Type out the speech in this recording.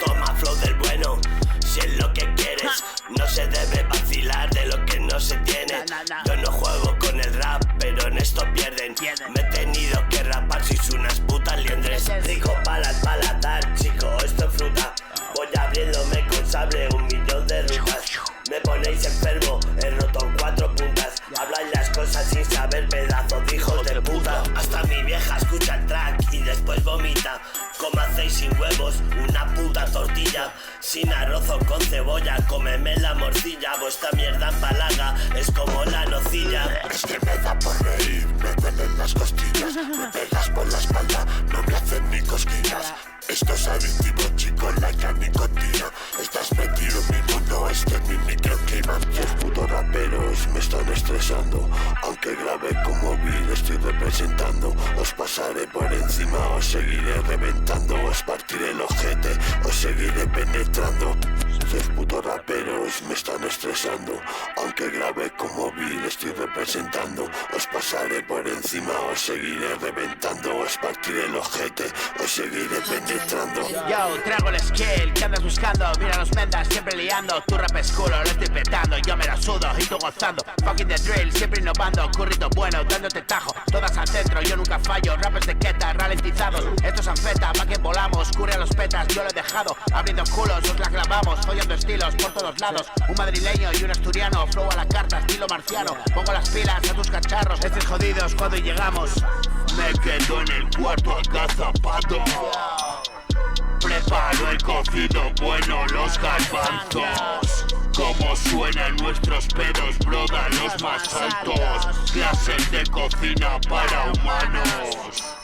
Toma flow del bueno, si es lo que quieres. No se debe vacilar de lo que no se tiene. Yo no juego con el rap, pero en esto pierden. Me he tenido que rapar, sois unas putas liendres. Rico para el paladar, chico, esto es fruta. Voy abriéndome con sable 1.000.000 de rutas. Me ponéis enfermo, he roto 4 puntas. Habláis las cosas sin saber, pedazos de hijos de puta. Hasta mi vieja escucha el track y después vomita. Como hacéis sin huevos, una puta tortilla. Sin arroz o con cebolla, cómeme la morcilla. Vuestra mierda empalaga, es como la nocilla. Es que me da por reír, me duelen las costillas. Me pegas por la espalda, no me hacen ni cosquillas. Esto es adictivo, chico, la nicotina. Estás metido en mi mundo, este es mi microclima. Los putos raperos me están estresando. Aunque grave como Bill estoy representando. Os pasaré por encima, os seguiré reventando. Os partiré el ojete, os seguiré penetrando. Los putos raperos me están estresando. Aunque grave como Bill estoy representando. Os pasaré por encima, os seguiré reventando. Os partiré el ojete, os seguiré penetrando. Yo traigo el skill que andas buscando. Mira los mendas siempre liando. Tu rap es culo, lo estoy petando. Yo me la sudo y tú gozando. Fucking the drill, siempre innovando. Currito bueno, dándote tajo. Todas al centro, yo nunca fallo. Rappers de queta, ralentizados. Estos anfeta, pa' que volamos. Curre a los petas, yo lo he dejado. Abriendo culos, os la clavamos. Follando estilos por todos lados. Un madrileño y un asturiano. Flow a la carta, estilo marciano. Pongo las pilas a tus cacharros. Estos jodidos cuando llegamos. Me quedo en el cuarto a cazapato. Preparo el cocido bueno, los garbanzos. Como suenan nuestros pedos, broda, los más altos. Clases de cocina para humanos.